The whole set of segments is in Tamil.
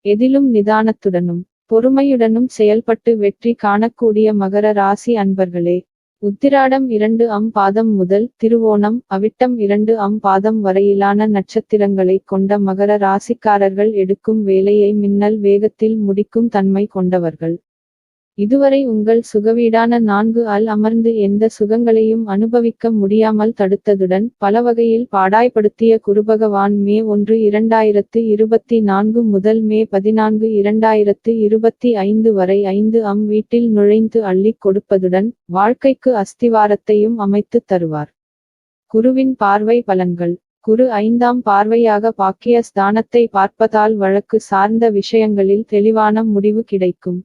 எதிலும் நிதானத்துடனும் பொறுமையுடனும் செயல்பட்டு வெற்றி காணக்கூடிய மகர ராசி அன்பர்களே. உத்திராடம் 2 பாதம் முதல் திருவோணம் அவிட்டம் 2 பாதம் வரையிலான நட்சத்திரங்களைக் கொண்ட மகர ராசிக்காரர்கள் எடுக்கும் வேலையை மின்னல் வேகத்தில் முடிக்கும் தன்மை கொண்டவர்கள். இதுவரை உங்கள் சுகவீடான 4 அமர்ந்து எந்த சுகங்களையும் அனுபவிக்க முடியாமல் தடுத்ததுடன் பலவகையில் பாடாய்படுத்திய குருபகவான் மே 1 2024 முதல் மே 14 2025 வரை 5 வீட்டில் நுழைந்து அள்ளிக் கொடுப்பதுடன் வாழ்க்கைக்கு அஸ்திவாரத்தையும் அமைத்துத் தருவார். குருவின் பார்வை பலன்கள். குரு 5ஆம் பார்வையாக பாக்கிய ஸ்தானத்தை பார்ப்பதால் வழக்கு சார்ந்த விஷயங்களில் தெளிவான முடிவு கிடைக்கும்.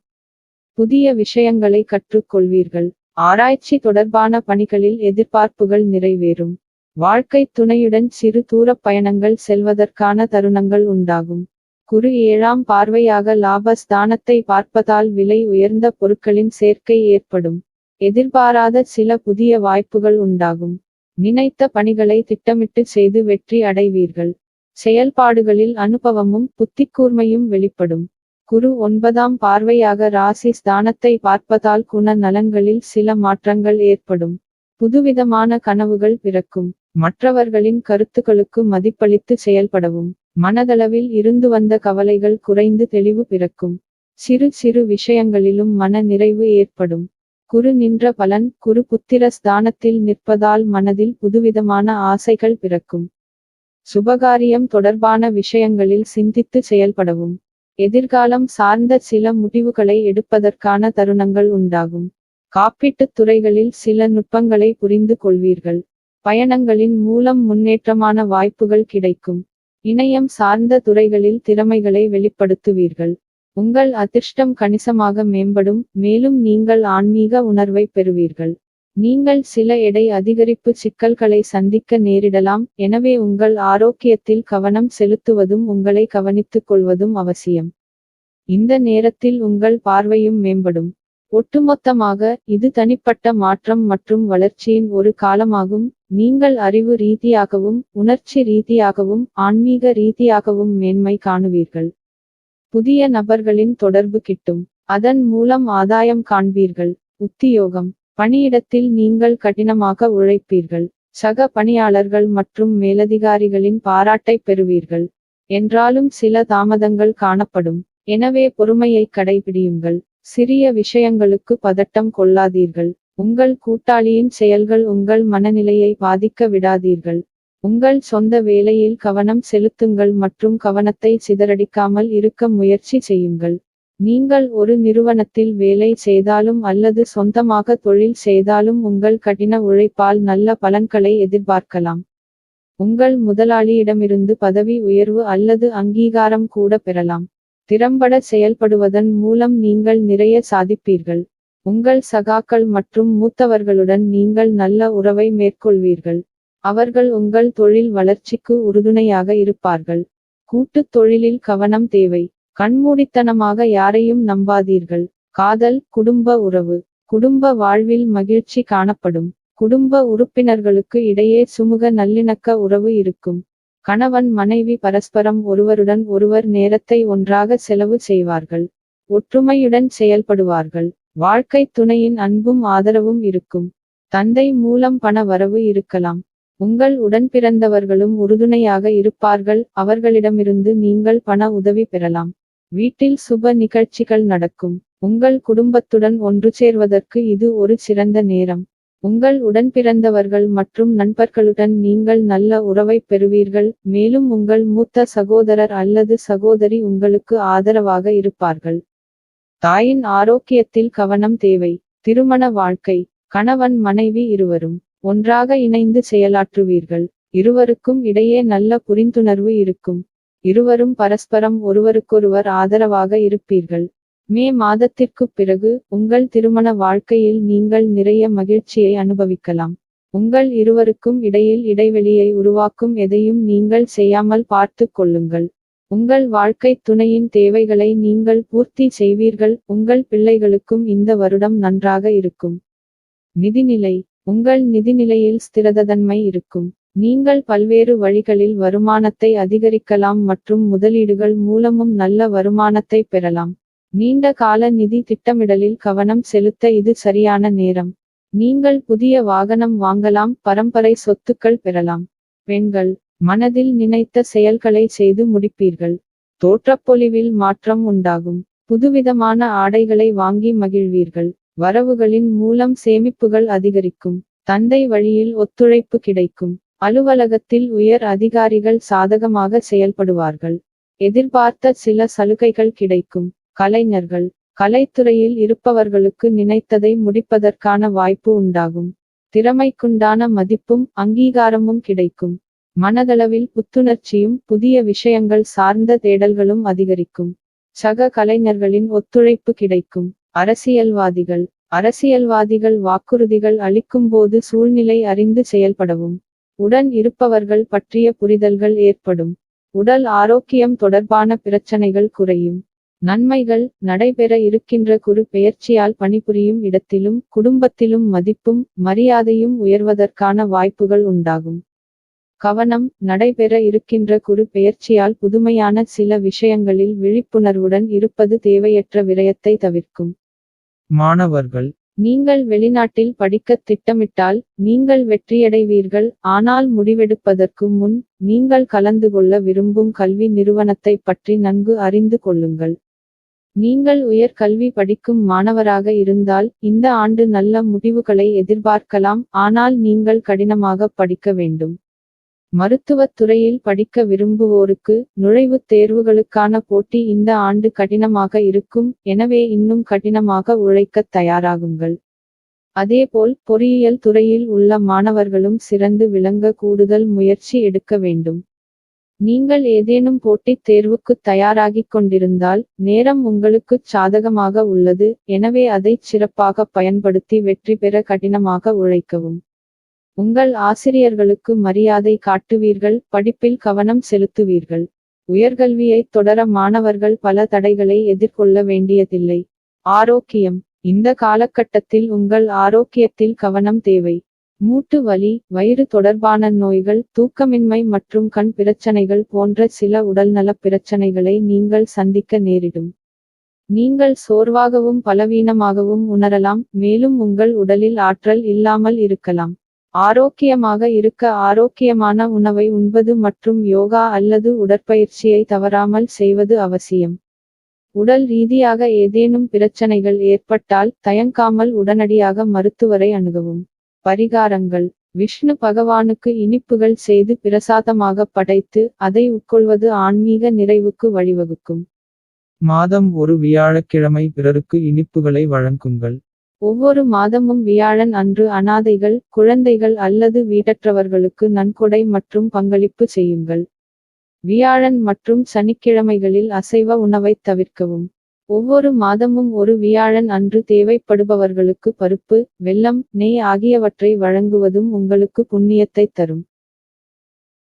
புதிய விஷயங்களை கற்றுக் கொள்வீர்கள். ஆராய்ச்சி தொடர்பான பணிகளில் எதிர்பார்ப்புகள் நிறைவேறும். வாழ்க்கை துணையுடன் சிறு தூரப் பயணங்கள் செல்வதற்கான தருணங்கள் உண்டாகும். குரு 7ஆம் பார்வையாக லாப ஸ்தானத்தை பார்ப்பதால் விலை உயர்ந்த பொருட்களின் சேர்க்கை ஏற்படும். எதிர்பாராத சில புதிய வாய்ப்புகள் உண்டாகும். நினைத்த பணிகளை திட்டமிட்டு செய்து வெற்றி அடைவீர்கள். செயல்பாடுகளில் அனுபவமும் புத்திக்கூர்மையும் வெளிப்படும். குரு 9ஆம் பார்வையாக ராசி ஸ்தானத்தை பார்ப்பதால் குண நலன்களில் சில மாற்றங்கள் ஏற்படும். புதுவிதமான கனவுகள் பிறக்கும். மற்றவர்களின் கருத்துக்களுக்கு மதிப்பளித்து செயல்படவும் மனதளவில் இருந்து வந்த கவலைகள் குறைந்து தெளிவு பிறக்கும். சிறு சிறு விஷயங்களிலும் மன நிறைவு ஏற்படும். குரு நின்ற பலன். குரு புத்திர ஸ்தானத்தில் நிற்பதால் மனதில் புதுவிதமான ஆசைகள் பிறக்கும். சுபகாரியம் தொடர்பான விஷயங்களில் சிந்தித்து செயல்படவும் எதிர்காலம் சார்ந்த சில முடிவுகளை எடுப்பதற்கான தருணங்கள் உண்டாகும். காப்பீட்டுத் துறைகளில் சில நுட்பங்களை புரிந்து கொள்வீர்கள். பயணங்களின் மூலம் முன்னேற்றமான வாய்ப்புகள் கிடைக்கும். இணையம் சார்ந்த துறைகளில் திறமைகளை வெளிப்படுத்துவீர்கள். உங்கள் அதிர்ஷ்டம் கணிசமாக மேம்படும். மேலும் நீங்கள் ஆன்மீக உணர்வை பெறுவீர்கள். நீங்கள் சில எடை அதிகரிப்பு சிக்கல்களை சந்திக்க நேரிடலாம். எனவே உங்கள் ஆரோக்கியத்தில் கவனம் செலுத்துவதும் உங்களை கவனித்துக் கொள்வதும் அவசியம். இந்த நேரத்தில் உங்கள் பார்வையும் மேம்படும். ஒட்டுமொத்தமாக இது தனிப்பட்ட மாற்றம் மற்றும் வளர்ச்சியின் ஒரு காலமாகும். நீங்கள் அறிவு ரீதியாகவும் உணர்ச்சி ரீதியாகவும் ஆன்மீக ரீதியாகவும் மேன்மை காணுவீர்கள். புதிய நபர்களின் தொடர்பு கிட்டும். அதன் மூலம் ஆதாயம் காண்பீர்கள். உத்தியோகம். பணியிடத்தில் நீங்கள் கடினமாக உழைப்பீர்கள். சக பணியாளர்கள் மற்றும் மேலதிகாரிகளின் பாராட்டை பெறுவீர்கள். என்றாலும் சில தாமதங்கள் காணப்படும். எனவே பொறுமையை கடைபிடியுங்கள். சிறிய விஷயங்களுக்கு பதட்டம் கொள்ளாதீர்கள். உங்கள் கூட்டாளியின் செயல்கள் உங்கள் மனநிலையை பாதிக்க விடாதீர்கள். உங்கள் சொந்த வேலையில் கவனம் செலுத்துங்கள் மற்றும் கவனத்தை சிதறடிக்காமல் இருக்க முயற்சி செய்யுங்கள். நீங்கள் ஒரு நிறுவனத்தில் வேலை செய்தாலும் அல்லது சொந்தமாக தொழில் செய்தாலும் உங்கள் கடின உழைப்பால் நல்ல பலன்களை எதிர்பார்க்கலாம். உங்கள் முதலாளியிடமிருந்து பதவி உயர்வு அல்லது அங்கீகாரம் கூட பெறலாம். திறம்பட செயல்படுவதன் மூலம் நீங்கள் நிறைய சாதிப்பீர்கள். உங்கள் சகாக்கள் மற்றும் மூத்தவர்களுடன் நீங்கள் நல்ல உறவை மேற்கொள்வீர்கள். அவர்கள் உங்கள் தொழில் வளர்ச்சிக்கு உறுதுணையாக இருப்பார்கள். கூட்டுத் தொழிலில் கவனம் தேவை. கண்மூடித்தனமாக யாரையும் நம்பாதீர்கள். காதல். குடும்ப உறவு. குடும்ப வாழ்வில் மகிழ்ச்சி காணப்படும். குடும்ப உறுப்பினர்களுக்கு இடையே சுமூக நல்லிணக்க உறவு இருக்கும். கணவன் மனைவி பரஸ்பரம் ஒருவருடன் ஒருவர் நேரத்தை ஒன்றாக செலவு செய்வார்கள். ஒற்றுமையுடன் செயல்படுவார்கள். வாழ்க்கை துணையின் அன்பும் ஆதரவும் இருக்கும். தந்தை மூலம் பண வரவு இருக்கலாம். உங்கள் உடன்பிறந்தவர்களும் உறுதுணையாக இருப்பார்கள். அவர்களிடமிருந்து நீங்கள் பண உதவி பெறலாம். வீட்டில் சுப நிகழ்ச்சிகள் நடக்கும். உங்கள் குடும்பத்துடன் ஒன்று சேர்வதற்கு இது ஒரு சிறந்த நேரம். உங்கள் உடன்பிறந்தவர்கள் மற்றும் நண்பர்களுடன் நீங்கள் நல்ல உறவைப் பெறுவீர்கள். மேலும் உங்கள் மூத்த சகோதரர் அல்லது சகோதரி உங்களுக்கு ஆதரவாக இருப்பார்கள். தாயின் ஆரோக்கியத்தில் கவனம் தேவை. திருமண வாழ்க்கை. கணவன் மனைவி இருவரும் ஒன்றாக இணைந்து செயலாற்றுவீர்கள். இருவருக்கும் இடையே நல்ல புரிந்துணர்வு இருக்கும். இருவரும் பரஸ்பரம் ஒருவருக்கொருவர் ஆதரவாக இருப்பீர்கள். மே மாதத்திற்குப் பிறகு உங்கள் திருமண வாழ்க்கையில் நீங்கள் நிறைய மகிழ்ச்சியை அனுபவிக்கலாம். உங்கள் இருவருக்கும் இடையில் இடைவெளியை உருவாக்கும் எதையும் நீங்கள் செய்யாமல் பார்த்துக் கொள்ளுங்கள். உங்கள் வாழ்க்கை துணையின் தேவைகளை நீங்கள் பூர்த்தி செய்வீர்கள். உங்கள் பிள்ளைகளுக்கும் இந்த வருடம் நன்றாக இருக்கும். நிதிநிலை. உங்கள் நிதிநிலையில் ஸ்திரதன்மை இருக்கும். நீங்கள் பல்வேறு வழிகளில் வருமானத்தை அதிகரிக்கலாம் மற்றும் முதலீடுகள் மூலமும் நல்ல வருமானத்தை பெறலாம். நீண்ட கால நிதி திட்டமிடலில் கவனம் செலுத்த இது சரியான நேரம். நீங்கள் புதிய வாகனம் வாங்கலாம், பரம்பரை சொத்துக்கள் பெறலாம். பெண்கள் மனதில் நினைத்த செயல்களை செய்து முடிப்பீர்கள். தோற்றப்பொலிவில் மாற்றம் உண்டாகும். புதுவிதமான ஆடைகளை வாங்கி மகிழ்வீர்கள். வரவுகளின் மூலம் சேமிப்புகள் அதிகரிக்கும். தந்தை வழியில் ஒத்துழைப்பு கிடைக்கும். அலுவலகத்தில் உயர் அதிகாரிகள் சாதகமாக செயல்படுவார்கள். எதிர்பார்த்த சில சலுகைகள் கிடைக்கும். கலைஞர்கள் கலைத்துறையில் இருப்பவர்களுக்கு நினைத்ததை முடிப்பதற்கான வாய்ப்பு உண்டாகும். திறமைக்குண்டான மதிப்பும் அங்கீகாரமும் கிடைக்கும். மனதளவில் புத்துணர்ச்சியும் புதிய விஷயங்கள் சார்ந்த தேடல்களும் அதிகரிக்கும். சக கலைஞர்களின் ஒத்துழைப்பு கிடைக்கும். அரசியல்வாதிகள் வாக்குறுதிகள் அளிக்கும்போது சூழ்நிலை அறிந்து செயல்படவும். உடன் இருப்பவர்கள் பற்றிய புரிதல்கள் ஏற்படும். உடல் ஆரோக்கியம் தொடர்பான பிரச்சனைகள் குறையும். நன்மைகள் நடைபெற இருக்கின்ற குரு பெயர்ச்சியால் பணிபுரியும் இடத்திலும் குடும்பத்திலும் மதிப்பும் மரியாதையும் உயர்வதற்கான வாய்ப்புகள் உண்டாகும். கவனம் நடைபெற இருக்கின்ற குரு பெயர்ச்சியால் புதுமையான சில விஷயங்களில் விழிப்புணர்வுடன் இருப்பது தேவையற்ற விரயத்தை தவிர்க்கும். மாணவர்கள் நீங்கள் வெளிநாட்டில் படிக்கத் திட்டமிட்டால் நீங்கள் வெற்றியடைவீர்கள். ஆனால் முடிவெடுப்பதற்கு முன் நீங்கள் கலந்து கொள்ள விரும்பும் கல்வி நிறுவனத்தை பற்றி நன்கு அறிந்து கொள்ளுங்கள். நீங்கள் உயர் கல்வி படிக்கும் மாணவராக இருந்தால் இந்த ஆண்டு நல்ல முடிவுகளை எதிர்பார்க்கலாம், ஆனால் நீங்கள் கடினமாக படிக்க வேண்டும். மருத்துவத் துறையில் படிக்க விரும்புவோருக்கு நுழைவுத் தேர்வுகளுக்கான போட்டி இந்த ஆண்டு கடினமாக இருக்கும், எனவே இன்னும் கடினமாக உழைக்கத் தயாராகுங்கள். அதேபோல் பொறியியல் துறையில் உள்ள மாணவர்களும் சிறந்து விளங்க கூடுதல் முயற்சி எடுக்க வேண்டும். நீங்கள் ஏதேனும் போட்டித் தேர்வுக்குத் தயாராகிக் கொண்டிருந்தால் நேரம் உங்களுக்குச் சாதகமாக உள்ளது, எனவே அதைச் சிறப்பாகப் பயன்படுத்தி வெற்றி பெற கடினமாக உழைக்கவும். உங்கள் ஆசிரியர்களுக்கு மரியாதை காட்டுவீர்கள். படிப்பில் கவனம் செலுத்துவீர்கள். உயர்கல்வியைத் தொடர மாணவர்கள் பல தடைகளை எதிர்கொள்ள வேண்டியதில்லை. ஆரோக்கியம் இந்த காலகட்டத்தில் உங்கள் ஆரோக்கியத்தில் கவனம் தேவை. மூட்டு வலி, வயிறு தொடர்பான நோய்கள், தூக்கமின்மை மற்றும் கண் பிரச்சனைகள் போன்ற சில உடல்நலப் பிரச்சனைகளை நீங்கள் சந்திக்க நேரிடும். நீங்கள் சோர்வாகவும் பலவீனமாகவும் உணரலாம், மேலும் உங்கள் உடலில் ஆற்றல் இல்லாமல் இருக்கலாம். ஆரோக்கியமாக இருக்க ஆரோக்கியமான உணவை உண்பது மற்றும் யோகா அல்லது உடற்பயிற்சியை தவறாமல் செய்வது அவசியம். உடல் ரீதியாக ஏதேனும் பிரச்சனைகள் ஏற்பட்டால் தயங்காமல் உடனடியாக மருத்துவரை அணுகவும். பரிகாரங்கள் விஷ்ணு பகவானுக்கு இனிப்புகள் செய்து பிரசாதமாக படைத்து அதை உட்கொள்வது ஆன்மீக நிறைவுக்கு வழிவகுக்கும். மாதம் ஒரு வியாழக்கிழமை பிறருக்கு இனிப்புகளை வழங்குங்கள். ஒவ்வொரு மாதமும் வியாழன் அன்று அனாதைகள், குழந்தைகள் அல்லது வீடற்றவர்களுக்கு நன்கொடை மற்றும் பங்களிப்பு செய்யுங்கள். வியாழன் மற்றும் சனிக்கிழமைகளில் அசைவ உணவைத் தவிர்க்கவும். ஒவ்வொரு மாதமும் ஒரு வியாழன் அன்று தேவைப்படுபவர்களுக்கு பருப்பு, வெல்லம், நெய் ஆகியவற்றை வழங்குவதும் உங்களுக்கு புண்ணியத்தைத் தரும்.